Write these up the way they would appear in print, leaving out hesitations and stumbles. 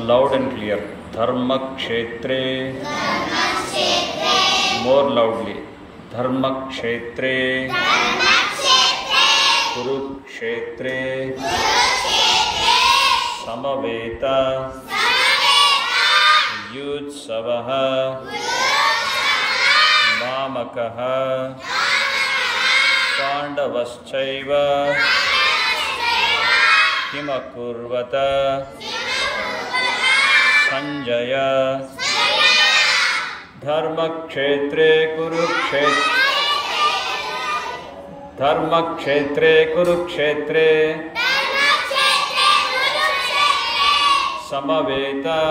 loud and clear. Dharma kshetre. More loudly. Dharma kshetre. Kurukshetre. Samaveta. Yutsavaha. Mamakaha. Pandavaschaiva. Kimakurvata. Sanjaya. Dharmakshetre Kurukshetre. Dharmakshetre Kurukshetre. Samaveta.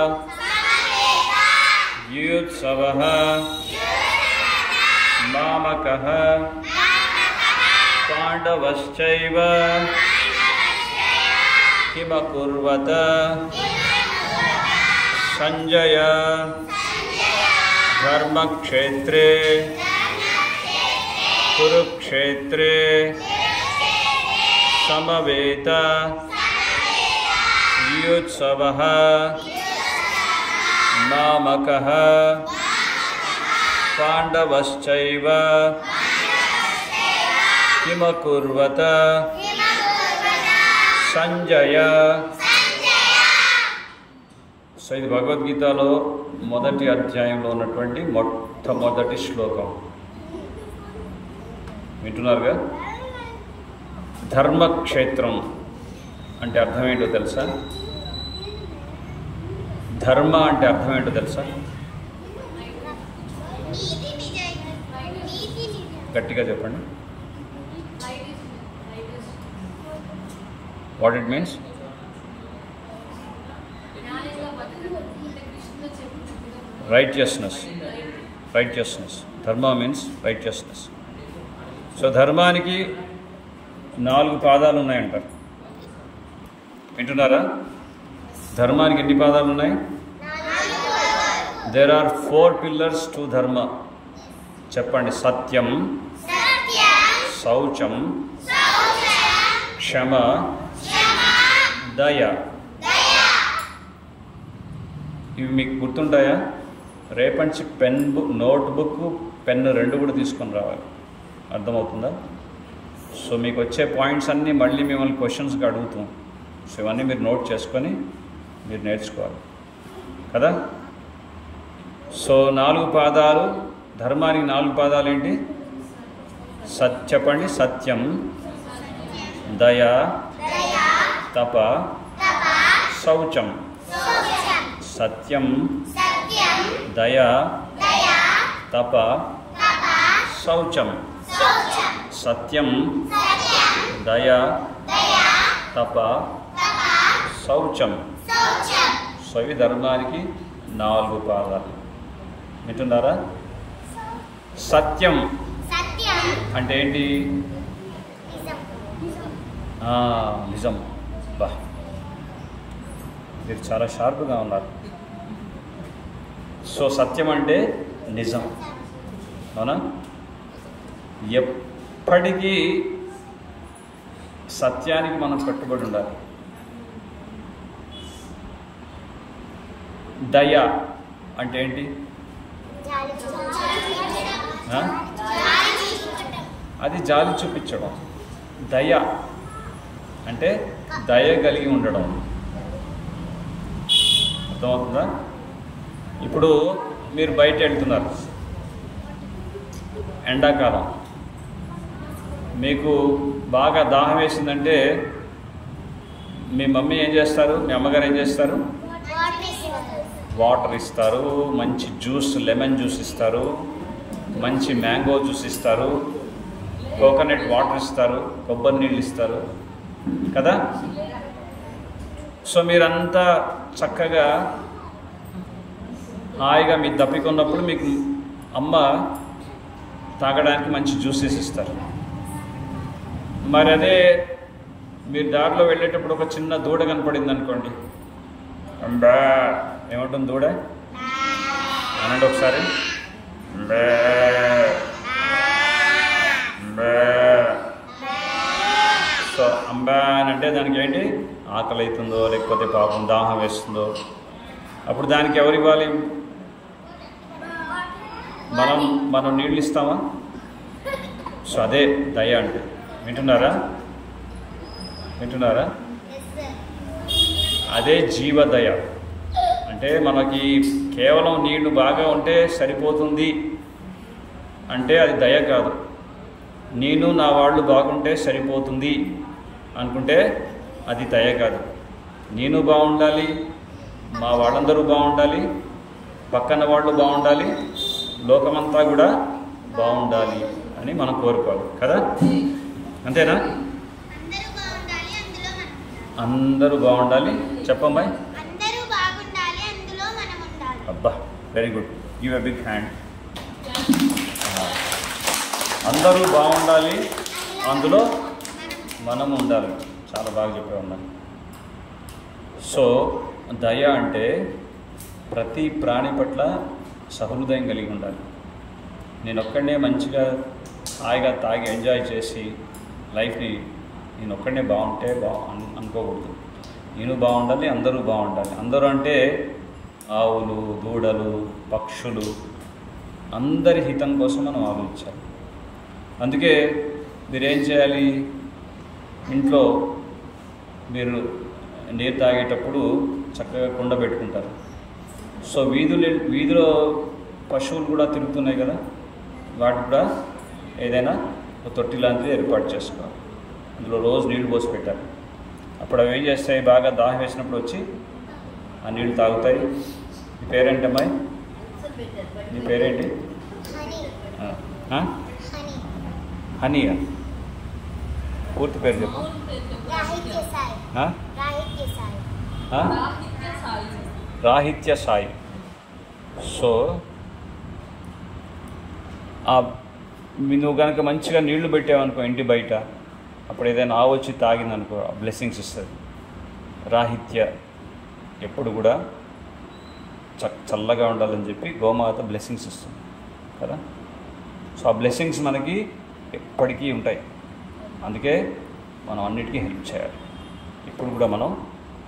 Yutsavaha. Mamakaha. Pandavaschaiva. Kimakurvata. Sanjaya. Dharmakshetre. Kurukshetre. Samaveta. Yutsavaha. Mamakaha. Pandavaschaiva. Kimakurvata. Sanjaya. So ఇది భగవద్గీతలో మొదటి అధ్యాయంలో ఉన్నటువంటి మొట్టమొదటి శ్లోకం వింటున్నారుగా. ధర్మక్షేత్రం అంటే అర్థం ఏంటో తెలుసా? ధర్మ అంటే అర్థం ఏంటో తెలుసా? గట్టిగా చెప్పండి. What it means? righteousness. Dharma means righteousness. So ధర్మానికి 4 పాదాలు ఉన్నాయంటారు. వింటున్నారా? ధర్మానికి ఎన్ని పాదాలు ఉన్నాయి? There are 4 pillars to dharma. చెప్పండి. సత్యం, శౌచం, క్షమ, దయ. ఇవి మీకు గుర్తుంటాయా? రేపంచి నోట్బుక్ పెన్ను 2 కూడా తీసుకొని రావాలి. అర్థమవుతుందా? సో మీకు వచ్చే పాయింట్స్ అన్నీ మళ్ళీ మిమ్మల్ని క్వశ్చన్స్గా అడుగుతాం. సో ఇవన్నీ మీరు నోట్ చేసుకొని మీరు నేర్చుకోవాలి కదా. సో 4 పాదాలు ధర్మానికి. 4 పాదాలు ఏంటి? చెప్పండి. సత్యం, దయ, తప, శౌచం. సత్యం, దయ, తప, శౌచం. సత్యం, దయ, తప, శౌచం. సో ఇవి ధర్మానికి 4 పాదాలు. వింటున్నారా? సత్యం అంటే ఏంటి? నిజం. బా, మీరు చాలా షార్ప్గా ఉన్నారు. సో సత్యం అంటే నిజం, అవునా? ఎప్పటికీ సత్యానికి మనం కట్టుబడి ఉండాలి. దయ అంటే ఏంటి? అది జాలి చూపించడం. దయ అంటే దయ కలిగి ఉండడం. అర్థమవుతుందా? ఇప్పుడు మీరు బయట వెళ్తున్నారు, ఎండాకాలం, మీకు బాగా దాహం వేసిందంటే మీ మమ్మీ ఏం చేస్తారు? మీ అమ్మగారు ఏం చేస్తారు? వాటర్ ఇస్తారు, మంచి జ్యూస్, లెమన్ జ్యూస్ ఇస్తారు, మంచి మ్యాంగో జ్యూస్ ఇస్తారు, కోకోనట్ వాటర్ ఇస్తారు, కొబ్బరి నీళ్ళు ఇస్తారు కదా. సో మీరంతా చక్కగా హాయిగా మీరు దప్పికొన్నప్పుడు మీకు అమ్మ తాగడానికి మంచి జ్యూసెస్ ఇస్తారు. మరి అదే మీరు దారిలో వెళ్ళేటప్పుడు ఒక చిన్న దూడ కనపడింది అనుకోండి, అంబా ఏమంటుంది దూడ? అనండి ఒకసారి. సో అంబా అని అంటే దానికి ఏంటి? ఆకలి అవుతుందో, లేకపోతే పాపం దాహం వేస్తుందో, అప్పుడు దానికి ఎవరు ఇవ్వాలి? మనం నీళ్ళు ఇస్తామా? సో అదే దయ అంటే. వింటున్నారా? అదే జీవదయ అంటే. మనకి కేవలం నీళ్లు బాగా ఉంటే సరిపోతుంది అంటే అది దయ కాదు. నేను నా వాళ్ళు బాగుంటే సరిపోతుంది అనుకుంటే అది దయ కాదు. నేను బాగుండాలి, మా వాళ్ళందరూ బాగుండాలి, పక్కన వాళ్ళు బాగుండాలి, లోకమంతా కూడా బాగుండాలి అని మనం కోరుకోవాలి కదా. అంతేనా? అందరూ బాగుండాలి. చెప్పమ్మాయి. అబ్బా, very good. Give a big hand. అందరూ బాగుండాలి, అందులో మనం ఉండాలి. చాలా బాగా చెప్పామన్నా. సో దయ అంటే ప్రతి ప్రాణి పట్ల సహృదయం కలిగి ఉండాలి. నేను ఒక్కడనే మంచిగా హాయిగా తాగి ఎంజాయ్ చేసి లైఫ్ని నేను ఒక్కడనే బాగుంటే అనుకోకూడదు. నేను బాగుండాలి, అందరూ బాగుండాలి. అందరూ అంటే ఆవులు, దూడలు, పక్షులు, అందరి హితం కోసం మనం ఆలోచించాలి. అందుకే మీరేం చేయాలి? ఇంట్లో మీరు నీరు తాగేటప్పుడు చక్కగా కుండ పెట్టుకుంటారు. సో వీధిలో పశువులు కూడా తిరుగుతున్నాయి కదా, వాటికి కూడా ఏదైనా ఒక తొట్టి లాంటిది ఏర్పాటు చేసుకోవాలి. అందులో రోజు నీళ్లు పోసి పెట్టాలి. అప్పుడు అవి ఏం చేస్తాయి? బాగా దాహం వేసినప్పుడు వచ్చి ఆ నీళ్ళు తాగుతాయి. మీ పేరేంటి అమ్మాయి? మీ పేరేంటి? హనీయా? పూర్తి పేరు చెప్పు. రాహిత్య సాయి. సో నువ్వు కనుక మంచిగా నీళ్లు పెట్టావనుకో ఇంటి బయట, అప్పుడు ఏదైనా ఆవు వచ్చి తాగిందనుకో బ్లెస్సింగ్స్ ఇస్తుంది. రాహిత్య ఎప్పుడు కూడా చల్లగా ఉండాలని చెప్పి గోమాత బ్లెస్సింగ్స్ ఇస్తుంది కదా. సో ఆ బ్లెస్సింగ్స్ మనకి ఎప్పటికీ ఉంటాయి. అందుకే మనం అన్నిటికీ హెల్ప్ చేయాలి. ఇప్పుడు కూడా మనం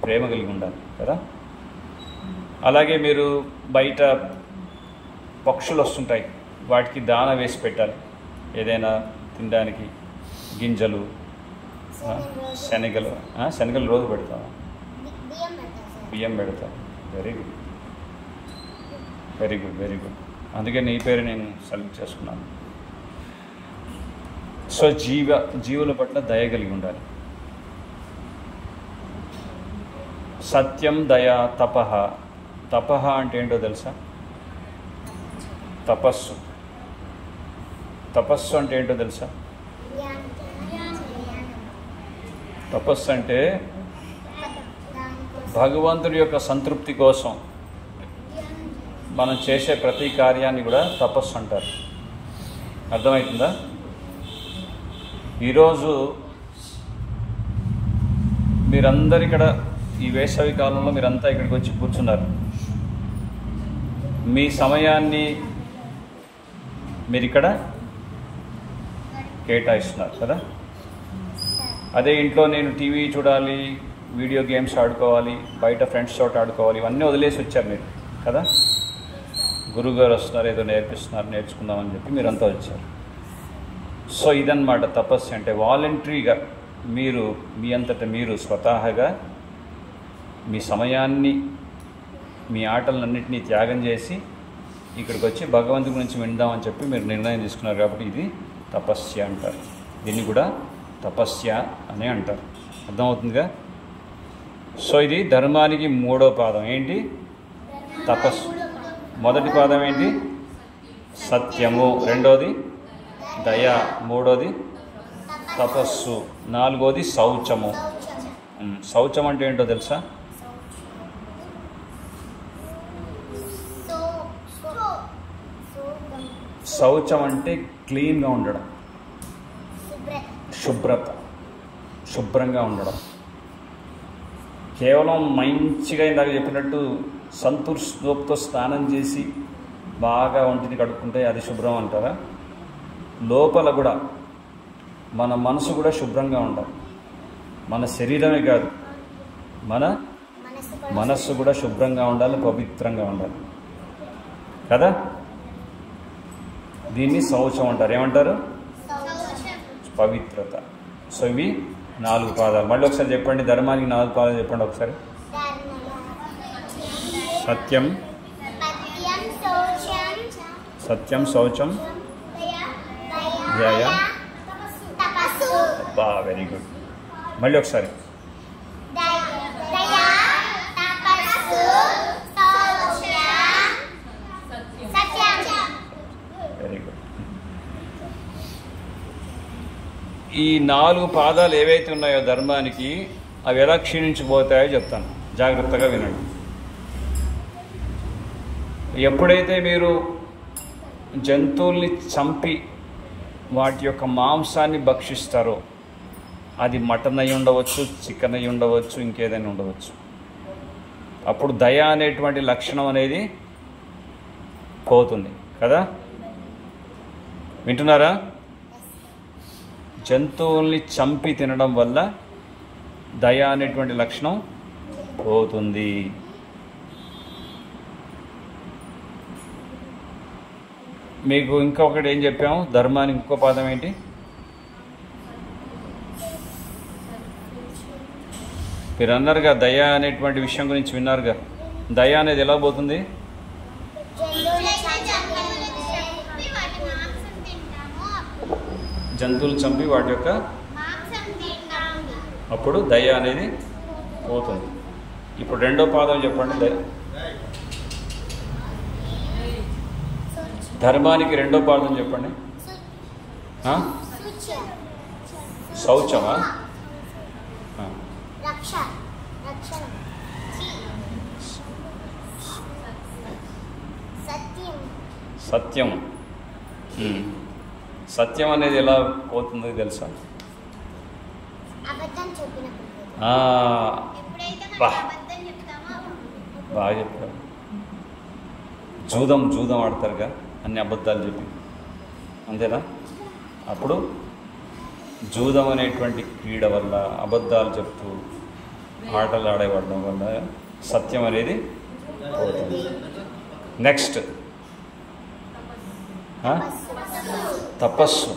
ప్రేమ కలిగి ఉండాలి కదా. అలాగే మీరు బయట పక్షులు వస్తుంటాయి, వాటికి దాన వేసి పెట్టాలి. ఏదైనా తినడానికి గింజలు, శనగలు రోజు పెడతావా? బియ్యం పెడతా. Very good, very good, very good. అందుకే నీ పేరు నేను సెలెక్ట్ చేసుకున్నాను. సో జీవుల పట్ల దయ కలిగి ఉండాలి. సత్యం, దయ, తపః. తపః అంటే ఏంటో తెలుసా? తపస్సు. తపస్సు అంటే ఏంటో తెలుసా? తపస్సు అంటే భగవంతుడి యొక్క సంతృప్తి కోసం మనం చేసే ప్రతి కార్యాన్ని కూడా తపస్సు అంటారు. అర్థమవుతుందా? ఈరోజు మీరందరు ఇక్కడ ఈ వేసవి కాలంలో మీరంతా ఇక్కడికి వచ్చి కూర్చున్నారు. మీ సమయాన్ని మీరు ఇక్కడ కేటాయిస్తున్నారు కదా. అదే ఇంట్లో నేను టీవీ చూడాలి, వీడియో గేమ్స్ ఆడుకోవాలి, బయట ఫ్రెండ్స్ తోటి ఆడుకోవాలి, ఇవన్నీ వదిలేసి వచ్చారు మీరు కదా. గురువుగారు వస్తున్నారు, ఏదో నేర్పిస్తున్నారు, నేర్చుకుందామని చెప్పి మీరంతా వచ్చారు. సో ఇదన్నమాట తపస్సు అంటే. వాలంటరీగా మీరు మీ అంతటా మీరు స్వతహాగా మీ సమయాన్ని, మీ ఆటలన్నింటినీ త్యాగం చేసి ఇక్కడికి వచ్చి భగవంతుడి గురించి విందామని చెప్పి మీరు నిర్ణయం తీసుకున్నారు. కాబట్టి ఇది తపస్య అంటారు. దీన్ని కూడా తపస్య అనే అంటారు. అర్థమవుతుందిగా? సో ఇది ధర్మానికి మూడో పాదం. ఏంటి? తపస్సు. మొదటి పాదం ఏంటి? సత్యము. రెండోది దయ. మూడోది తపస్సు. నాలుగోది శౌచము. శౌచం అంటే ఏంటో తెలుసా? శౌచం అంటే క్లీన్గా ఉండడం, శుభ్రత, శుభ్రంగా ఉండడం. కేవలం మంచిగా ఇందాక చెప్పినట్టు సంతూర్ సోప్తో స్నానం చేసి బాగా ఒంటిని కడుక్కుంటే అది శుభ్రం అంటారా? లోపల కూడా మన మనసు కూడా శుభ్రంగా ఉండాలి. మన శరీరమే కాదు, మన మనస్సు కూడా శుభ్రంగా ఉండాలి, పవిత్రంగా ఉండాలి కదా. దీన్ని శౌచం అంటారు. ఏమంటారు? పవిత్రత. సో ఇవి 4 పాదాలు. మళ్ళీ ఒకసారి చెప్పండి, ధర్మానికి 4 పాదాలు చెప్పండి ఒకసారి. సత్యం, సత్యం, శౌచం, దయ. బా, వెరీ గుడ్. మళ్ళీ ఒకసారి. Very good. ఈ 4 పాదాలు ఏవైతే ఉన్నాయో ధర్మానికి, అవి ఎలా క్షీణించిపోతాయో చెప్తాను, జాగ్రత్తగా వినండి. ఎప్పుడైతే మీరు జంతువుల్ని చంపి వాటి యొక్క మాంసాన్ని భక్షిస్తారో, అది మటన్ అయి ఉండవచ్చు, చికెన్ అయి ఉండవచ్చు, ఇంకేదైనా ఉండవచ్చు, అప్పుడు దయ అనేటువంటి లక్షణం అనేది పోతుంది కదా. వింటున్నారా? జంతువుల్ని చంపి తినడం వల్ల దయ అనేటువంటి లక్షణం పోతుంది. మీకు ఇంకొకటి ఏం చెప్పాము, ధర్మానికి ఇంకో పదం ఏంటి? మీరు అన్నారుగా, దయ అనేటువంటి విషయం గురించి విన్నారుగా. దయ అనేది ఎలా పోతుంది? జంతువులు చంపి వాటి యొక్క అప్పుడు దయ అనేది పోతుంది. ఇప్పుడు రెండో పాదం చెప్పండి. దయ, ధర్మానికి రెండో పాదం చెప్పండి. శౌచమా? సత్యం. సత్యం అనేది ఎలా పోతుందో తెలుసా? బాగా చెప్పారు. జూదం ఆడతారుగా అన్ని అబద్ధాలు చెప్పి, అంతేనా? అప్పుడు జూదం అనేటువంటి క్రీడ వల్ల, అబద్ధాలు చెప్తూ ఆటలు ఆడేవాడడం వల్ల సత్యం అనేది పోతుంది. నెక్స్ట్ తపస్సు.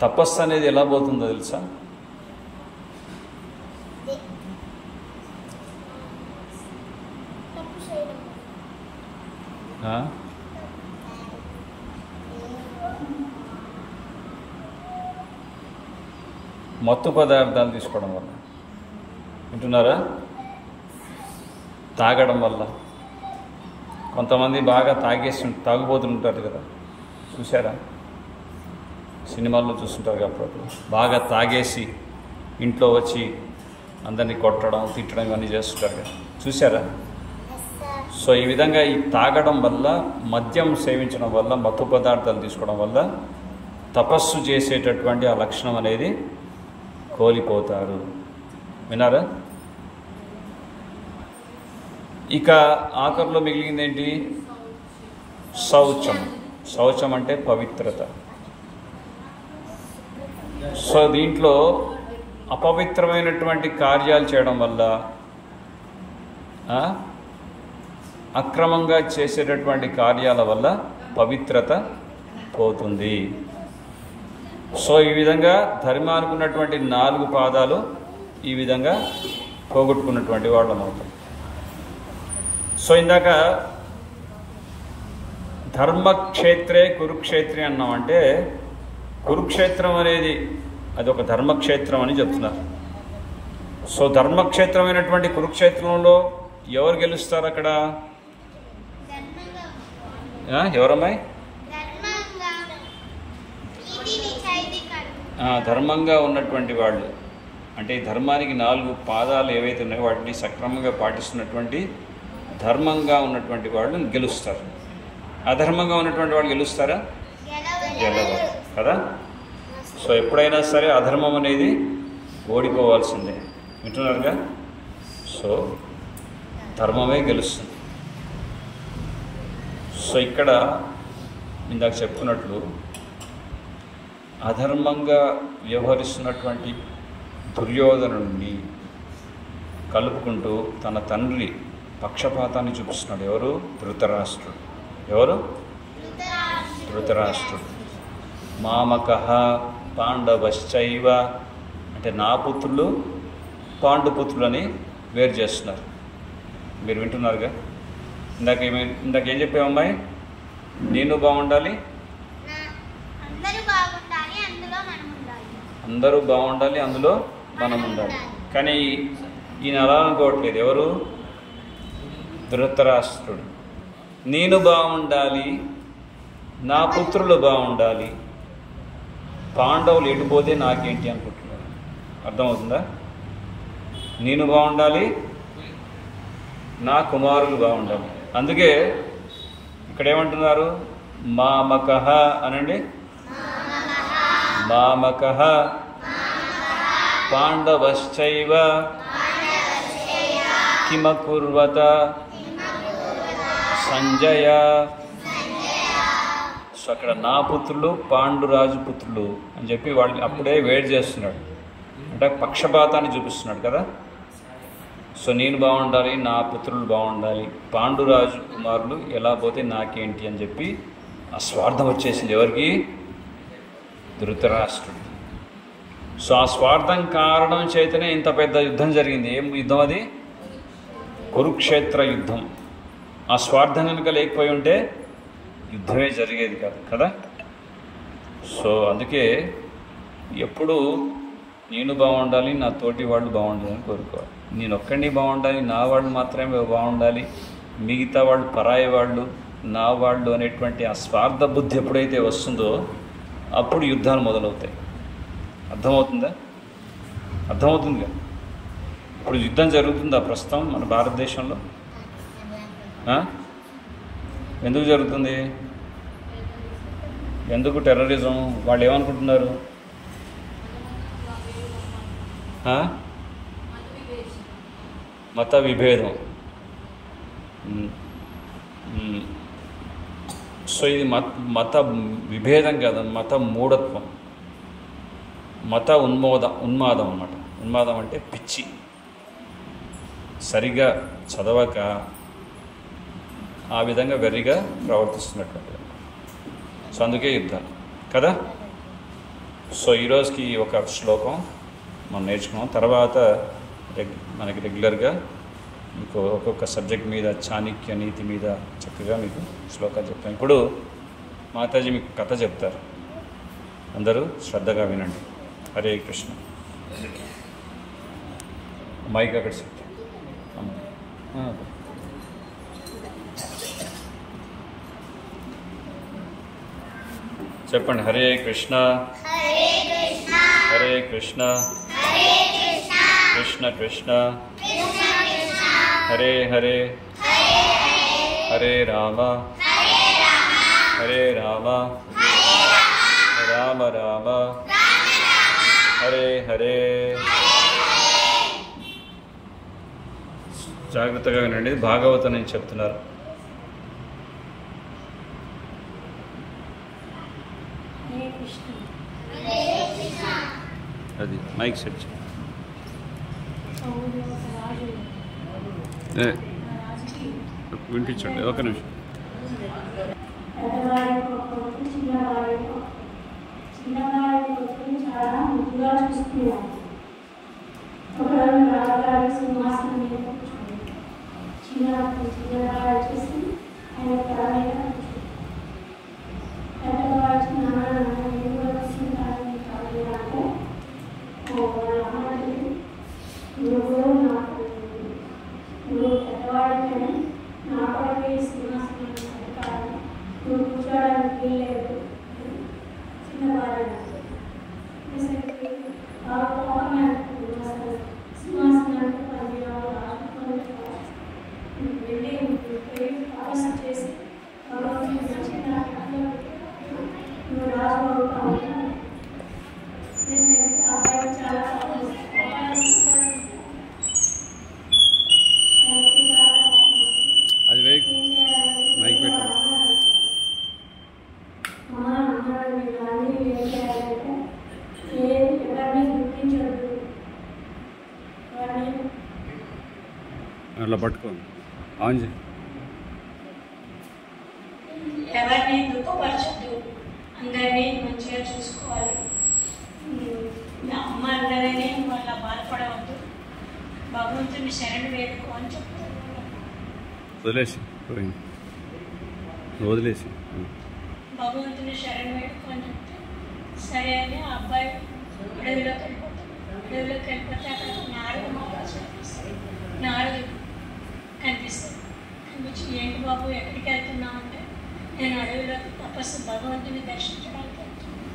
తపస్సు అనేది ఎలా పోతుందో తెలుసా? మత్తు పదార్థాలు తీసుకోవడం వల్ల. వింటున్నారా? తాగడం వల్ల. కొంతమంది బాగా తాగుబోతుంటారు కదా, చూసారా? సినిమాల్లో చూస్తుంటారు అప్పుడప్పుడు. బాగా తాగేసి ఇంట్లో వచ్చి అందరినీ కొట్టడం, తిట్టడం ఇవన్నీ చేస్తుంటారు కదా, చూసారా? సో ఈ విధంగా ఈ తాగడం వల్ల, మద్యం సేవించడం వల్ల, మత్తు పదార్థాలు తీసుకోవడం వల్ల తపస్సు చేసేటటువంటి ఆ లక్షణం అనేది కోల్పోతారు. విన్నారా? ఇక ఆఖరిలో మిగిలింది ఏంటి? శౌచం. శౌచం అంటే పవిత్రత. సో దీంట్లో అపవిత్రమైనటువంటి కార్యాలు చేయడం వల్ల, అక్రమంగా చేసేటటువంటి కార్యాల వల్ల పవిత్రత పోతుంది. సో ఈ విధంగా ధర్మానికి ఉన్నటువంటి 4 పాదాలు ఈ విధంగా పోగొట్టుకున్నటువంటి వాళ్ళం అవుతాం. సో ఇందాక ధర్మక్షేత్రే కురుక్షేత్రే అన్నాం. అంటే కురుక్షేత్రం అనేది అది ఒక ధర్మక్షేత్రం అని చెప్తున్నారు. సో ధర్మక్షేత్రమైనటువంటి కురుక్షేత్రంలో ఎవరు గెలుస్తారు? అక్కడ ఎవరమ్మాయి? ధర్మంగా ఉన్నటువంటి వాళ్ళు. అంటే ఈ ధర్మానికి 4 పాదాలు ఏవైతే ఉన్నాయో వాటిని సక్రమంగా పాటిస్తున్నటువంటి ధర్మంగా ఉన్నటువంటి వాళ్ళు గెలుస్తారు. అధర్మంగా ఉన్నటువంటి వాళ్ళు గెలుస్తారా? గెలవరు కదా. సో ఎప్పుడైనా సరే అధర్మం అనేది ఓడిపోవాల్సిందే. వింటున్నారుగా? సో ధర్మమే గెలుస్తుంది. సో ఇక్కడ ఇందాక చెప్పుకున్నట్లు అధర్మంగా వ్యవహరిస్తున్నటువంటి దుర్యోధనుడిని కలుపుకుంటూ తన తండ్రి పక్షపాతాన్ని చూపిస్తున్నాడు. ఎవరు? ధృతరాష్ట్రుడు. ఎవరు? ధృతరాష్ట్రుడు. మామకః పాండవశ్చైవ అంటే నా పుత్రులు పాండుపుత్రులని వేరు చేస్తున్నారు. మీరు వింటున్నారుగా. ఇందాక ఏం చెప్పామమ్మాయి? నేను బాగుండాలి, అందరూ బాగుండాలి, అందులో మనం ఉండాలి. కానీ ఈయన అలా అనుకోవట్లేదు. ఎవరు? ధృతరాష్ట్రుడు. నేను బాగుండాలి, నా పుత్రులు బాగుండాలి, పాండవులు ఎటుపోతే నాకేంటి అనుకుంటున్నారు. అర్థమవుతుందా? నేను బాగుండాలి, నా కుమారులు బాగుండాలి. అందుకే ఇక్కడ ఏమంటున్నారు? మామకః అనండి. మామకః పాండవశ్చైవ కిమకుర్వత సంజయ. సో అక్కడ నా పుత్రులు పాండురాజు పుత్రులు అని చెప్పి వాళ్ళని అప్పుడే వేడి చేస్తున్నాడు. అంటే పక్షపాతాన్ని చూపిస్తున్నాడు కదా. సో నేను బాగుండాలి, నా పుత్రులు బాగుండాలి, పాండురాజు కుమారులు ఎలా పోతే నాకేంటి అని చెప్పి ఆ స్వార్థం వచ్చేసింది. ఎవరికి? ధృతరాష్ట్రుడు. సో ఆ స్వార్థం కారణం చేతనే ఇంత పెద్ద యుద్ధం జరిగింది. ఏం యుద్ధం అది? కురుక్షేత్ర యుద్ధం. ఆ స్వార్థం కనుక లేకపోయి ఉంటే యుద్ధమే జరిగేది కాదు కదా. సో అందుకే ఎప్పుడు నేను బాగుండాలి, నా తోటి వాళ్ళు బాగుండాలని కోరుకోవాలి. నేను ఒక్కడిని బాగుండాలి, నా వాళ్ళు మాత్రమే బాగుండాలి, మిగతా వాళ్ళు పరాయి వాళ్ళు, నా వాళ్ళు అనేటువంటి ఆ స్వార్థ బుద్ధి ఎప్పుడైతే వస్తుందో అప్పుడు యుద్ధాలు మొదలవుతాయి. అర్థమవుతుందా? అర్థమవుతుందిగా. ఇప్పుడు యుద్ధం జరుగుతుందా ప్రస్తుతం మన భారతదేశంలో? ఎందుకు జరుగుతుంది? ఎందుకు టెర్రరిజం? వాళ్ళు ఏమనుకుంటున్నారు? మత విభేదం. సో ఇది మత విభేదం కాదు, మత మూఢత్వం, మత ఉన్మాదం అన్నమాట. ఉన్మాదం అంటే పిచ్చి, సరిగా చదవక ఆ విధంగా వెర్రిగా ప్రవర్తిస్తున్నటువంటి. సో అందుకే యుద్ధాలు కదా. సో ఈరోజుకి ఒక శ్లోకం మనం నేర్చుకున్నాం. తర్వాత మనకి రెగ్యులర్గా మీకు ఒక్కొక్క సబ్జెక్ట్ మీద, చాణక్య నీతి మీద చక్కగా మీకు శ్లోకాలు చెప్తాను. ఇప్పుడు మాతాజీ మీకు కథ చెప్తారు, అందరూ శ్రద్ధగా వినండి. హరే కృష్ణ. మైక్ అక్కడ చెప్పండి. హరే కృష్ణ హరే కృష్ణ కృష్ణ కృష్ణ హరే హరే హరే రామ హరే రామ రామ రామ హరే హరే. జాగ్రత్తగా వినండి, భాగవతం నుంచి చెప్తున్నారు. అది మైక్ సెట్ వినిపించండి. ఒక నిమిషం. చాలా ముద్దుగా చూస్తున్నాడు. ఒకరోజు రాజుగారి సింహాసనం మీద కూర్చుంది. చిన్నగా వచ్చేసి ఆయన తల మీద కూర్చుంది. పెద్దగా వచ్చి నేను కూడా తీసుకుంటాను కాదు అంటే వాళ్ళ అమ్మకి నువ్వు పెద్దవాడిని నా కొడుకు సింహాసనం కాదు, నువ్వు కూర్చోడానికి వీల్లేదు. చిన్నవాడు సింహాసనానికి పనిచేయాలి, వెళ్ళి ఆలోచన చేసి నువ్వు రాజు అవుతావు. అబ్బాయి చాలా అది మైక్ పెట్టండి. అట్లా పట్టుకోండి. ఆన్ చేయి. ఎవరిని దుఃఖపరచద్దు, అందరినీ మంచిగా చూసుకోవాలి. అమ్మ అందరినీ వాళ్ళ బాధపడవద్దు, భగవంతుని శరణు వేడుకో అని చెప్తారు. వదిలేసి భగవంతుని శరణు వేడుకో అని చెప్తే సరే అని ఆ అబ్బాయి అడవిలోకి వెళ్ళిపోతాడు. అడవిలోకి వెళ్ళిపోతే అక్కడ నారదు మహారాజు కనిపిస్తాడు. నారదుడు కనిపిస్తాడు. కనిపించి ఏంటి బాబు ఎక్కడికి వెళ్తున్నావు అంటే నేను అడవిలోకి తపస్సు భగవంతుని దర్శించడానికి వెళ్తున్నాను.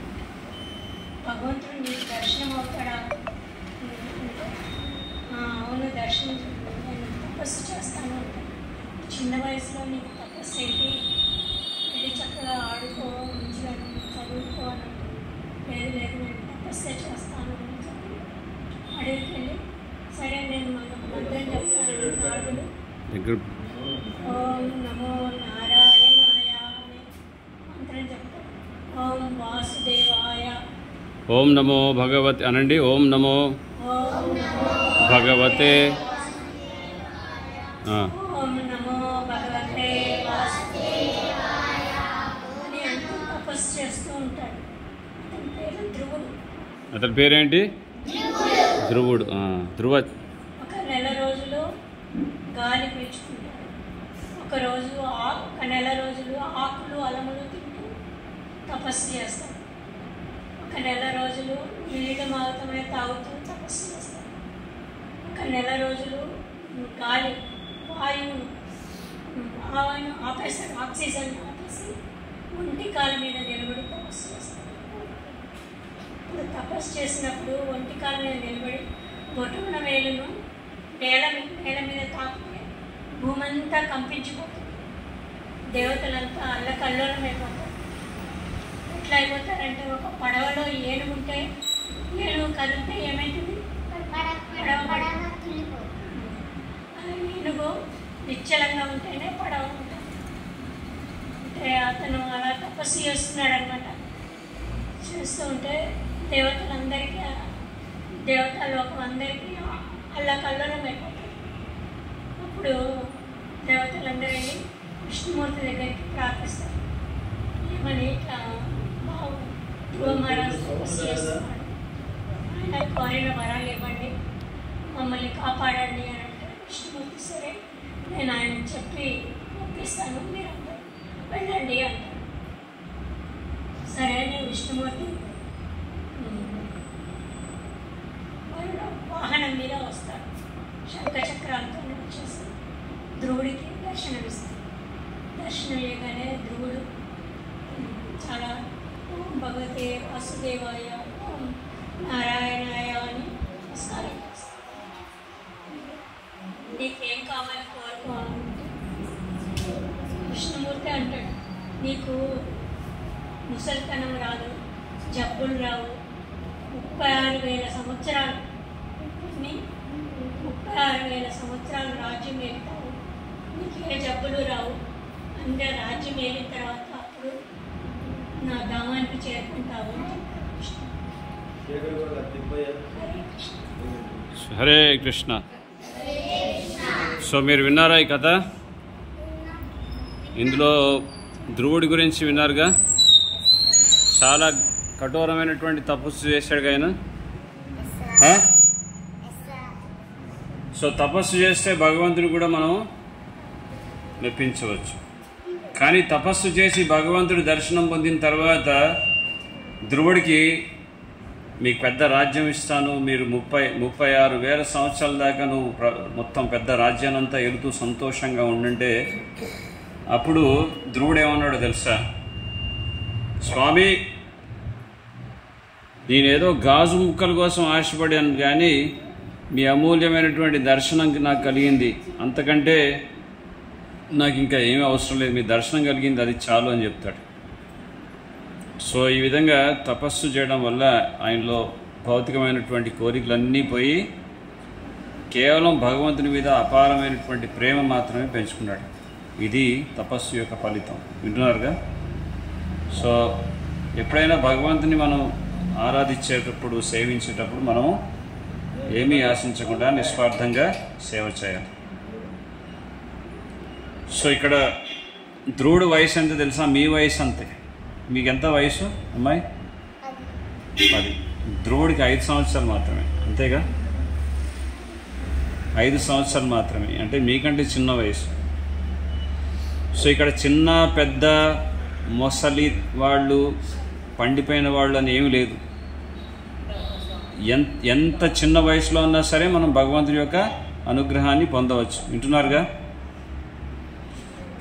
భగవంతుడు నీకు దర్శనం అవుతాడా అంటే అవును దర్శనం, నేను తపస్సు చేస్తాను అంటే చిన్న వయసులో నీకు తపస్సు ఏంటి, వెళ్ళి చక్కగా ఆడుకో, మంచిగా చదువుకో అని అంటే లేదు నేను తపస్సే చేస్తాను అని చెప్పి అడవికి వెళ్ళి సరే నేను మనకు మంత్రం చెప్తాను. నారదుడు ఓం నమో నారాయణాయ అని మంత్రం చెప్తాడు. ఓం వాసుదేవాయ, ఓం నమో భగవతి అనండి. ఓం నమో భగవతే, ఓం నమో భగవతే వాసుదేవాయ అని అంటూ తపస్సు చేస్తూ ఉంటాడు. అతని పేరు ధ్రువుడు. అతని పేరేంటి? ధ్రువుడు. ధ్రువ. ఒక నెల రోజులు గాలి పీల్చుకుంటాడు. ఒక నెల రోజులు ఆకులు అలములు తింటూ తపస్సు చేస్తాడు. ఒక నెల రోజులు నీళ్ళు మాత్రమే తాగుతూ తపస్సు చేస్తాడు. ఒక నెల రోజులు వాయువును ఆపేస్తాడు, ఆక్సిజన్ ఆపేసి ఒంటి కాలు మీద నిలబడి తపస్సు చేస్తాడు. ఇప్పుడు తపస్సు చేసినప్పుడు ఒంటి కాలు మీద నిలబడి బొటన వేలును నేల మీద తాకితే భూమంతా కంపించిపోతుంది. దేవతలంతా అల్లకల్లోలమైపోతారు. ఎట్లా అయిపోతారంటే ఒక పడవలో ఏనుగుంటే ఏనుగు కదిలితే ఏమవుతుంది? ఏనుగు నిశ్చలంగా ఉంటేనే పడవ ఉంటుంది. అంటే అతను అలా తపస్సు చేస్తున్నాడు అనమాట. చేస్తూ ఉంటే దేవతలోకం అందరికీ అల్లకల్లోలం అయిపోతారు. అప్పుడు దేవతలందరూ విష్ణుమూర్తి దగ్గరికి ప్రార్థిస్తారు. ఏమని ఇట్లా ధ్రువ మహారాజు తపస్సు చేస్తున్నాడు, ఆయన కోరిన వరాలు ఇవ్వండి, మమ్మల్ని కాపాడండి అని అంటే విష్ణుమూర్తి సరే నేను ఆయన చెప్పి ఒప్పిస్తాను, మీరందరూ వెళ్ళండి అంటారు. సరే అని విష్ణుమూర్తి వాహనం మీద వస్తాడు. శంఖచక్రాలతో వచ్చేసి ధ్రువుడికి దర్శనమిస్తాడు. దర్శనం ఇవ్వగానే ధ్రువుడు చాలా ఓం భగవతే వాసుదేవాయ, ఓం నారాయణాయ అని నమస్కారం చేస్తాడు. నీకేం కావాలో కోరుకోవాలంటే విష్ణుమూర్తి అంటాడు, నీకు ముసలితనం రాదు, జబ్బులు రావు, 36,000 సంవత్సరాలు 36,000 సంవత్సరాలు రాజ్యం ఏలుతావు, నీకు ఏ జబ్బులు రావు, అందరూ రాజ్యం ఏలిన తర్వాత అప్పుడు నా ధామానికి చేరుకుంటావు. హరే కృష్ణ. సో మీరు విన్నారా ఈ కథ? ఇందులో ధ్రువుడి గురించి విన్నారుగా. చాలా కఠోరమైనటువంటి తపస్సు చేశాడు ఆయన. సో తపస్సు చేస్తే భగవంతుని కూడా మనం మెప్పించవచ్చు. కానీ తపస్సు చేసి భగవంతుడి దర్శనం పొందిన తర్వాత ధ్రువుడికి మీకు పెద్ద రాజ్యం ఇస్తాను, మీరు 36,000 సంవత్సరాల దాకా నువ్వు మొత్తం పెద్ద రాజ్యాన్నంతా ఎలుతూ సంతోషంగా ఉండంటే అప్పుడు ధ్రువుడు ఏమన్నాడో తెలుసా? స్వామి, నేనేదో గాజు ముక్కల కోసం ఆశపడాను కానీ మీ అమూల్యమైనటువంటి దర్శనం నాకు కలిగింది, అంతకంటే నాకు ఇంకా ఏమీ అవసరం లేదు, మీ దర్శనం కలిగింది అది చాలు అని చెప్తాడు. సో ఈ విధంగా తపస్సు చేయడం వల్ల ఆయనలో భౌతికమైనటువంటి కోరికలన్నీ పోయి కేవలం భగవంతుని మీద అపారమైనటువంటి ప్రేమ మాత్రమే పెంచుకున్నాడు. ఇది తపస్సు యొక్క ఫలితం. వింటున్నారుగా? సో ఎప్పుడైనా భగవంతుని మనం ఆరాధించేటప్పుడు, సేవించేటప్పుడు మనం ఏమీ ఆశించకుండా నిస్వార్థంగా సేవ చేయాలి. సో ఇక్కడ ధ్రువుడు వయసు ఎంత తెలుసా? మీ వయసు అంతే. మీకు ఎంత వయసు అమ్మాయి? 10. ధ్రువుడికి 5 సంవత్సరాలు మాత్రమే, అంతేగా? 5 సంవత్సరాలు మాత్రమే, అంటే మీకంటే చిన్న వయసు. సో ఇక్కడ చిన్న పెద్ద మొసలి వాళ్ళు పండిపోయిన వాళ్ళు అని ఏమీ లేదు. ఎంత చిన్న వయసులో ఉన్నా సరే మనం భగవంతుడి యొక్క అనుగ్రహాన్ని పొందవచ్చు. వింటున్నారుగా?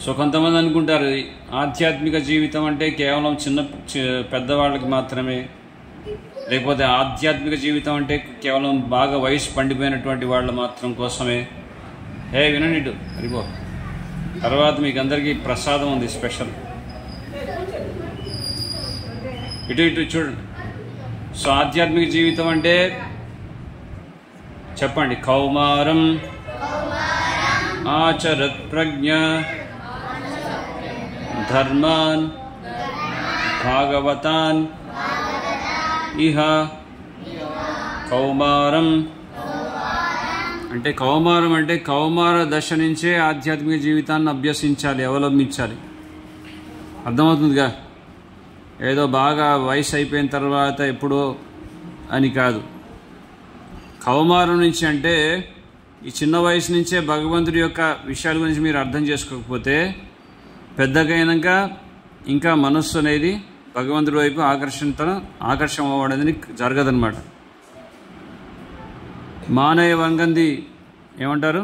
సో కొంతమంది అనుకుంటారు ఆధ్యాత్మిక జీవితం అంటే కేవలం పెద్దవాళ్ళకి మాత్రమే, లేకపోతే ఆధ్యాత్మిక జీవితం అంటే కేవలం బాగా వయసు పండిపోయినటువంటి వాళ్ళ మాత్రం కోసమే. వినండి ఇటు అరిపో. తర్వాత మీకు అందరికీ ప్రసాదం ఉంది స్పెషల్. ఇటు చూడండి. సో ఆధ్యాత్మిక జీవితం అంటే చెప్పండి. కౌమారం ఆచరత్ ప్రజ్ఞ ధర్మాన్ భాగవతాన్ ఇహ. కౌమారం అంటే కౌమార దశ నుంచే ఆధ్యాత్మిక జీవితాన్ని అభ్యసించాలి, అవలంబించాలి. అర్థమవుతుందిగా? ఏదో బాగా వయసు అయిపోయిన తర్వాత ఎప్పుడో అని కాదు. కౌమారం నుంచి అంటే ఈ చిన్న వయసు నుంచే భగవంతుడి యొక్క విషయాల గురించి మీరు అర్థం చేసుకోకపోతే పెద్దగా అయినాక ఇంకా మనస్సు అనేది భగవంతుడి వైపు ఆకర్షణ అవ్వడం అనేది జరగదన్నమాట. మానవ వంగంది ఏమంటారు?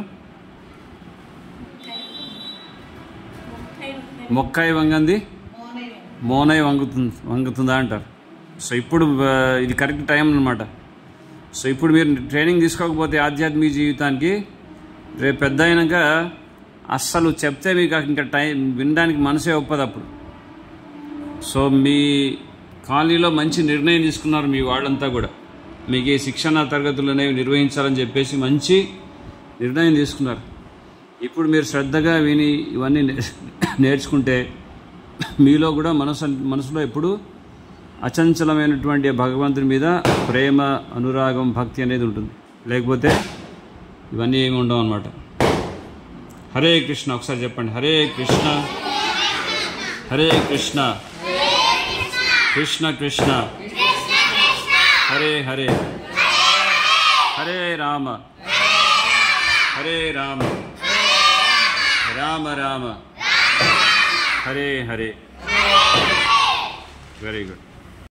మొక్కాయి వంగంది మోనై వంగుతుందా అంటారు. సో ఇప్పుడు ఇది కరెక్ట్ టైం అన్నమాట. సో ఇప్పుడు మీరు ట్రైనింగ్ తీసుకోకపోతే ఆధ్యాత్మిక జీవితానికి రేపు పెద్ద అయినాక అస్సలు చెప్తే మీకు ఇంకా వినడానికి మనసే ఒప్పదు అప్పుడు. సో మీ కాలనీలో మంచి నిర్ణయం తీసుకున్నారు మీ వాళ్ళంతా కూడా, మీకు ఈ శిక్షణ తరగతులు అనేవి నిర్వహించాలని చెప్పేసి మంచి నిర్ణయం తీసుకున్నారు. ఇప్పుడు మీరు శ్రద్ధగా విని ఇవన్నీ నేర్చుకుంటే మీలో కూడా మనసులో ఎప్పుడు అచంచలమైనటువంటి భగవంతుని మీద ప్రేమ, అనురాగం, భక్తి అనేది ఉంటుంది. లేకపోతే ఇవన్నీ ఏమి ఉండవు అన్నమాట. హరే కృష్ణ. ఒకసారి చెప్పండి. హరే కృష్ణ హరే కృష్ణ కృష్ణ కృష్ణ హరే హరే హరే రామ హరే రామ రామ రామ హరే హరే. Very good.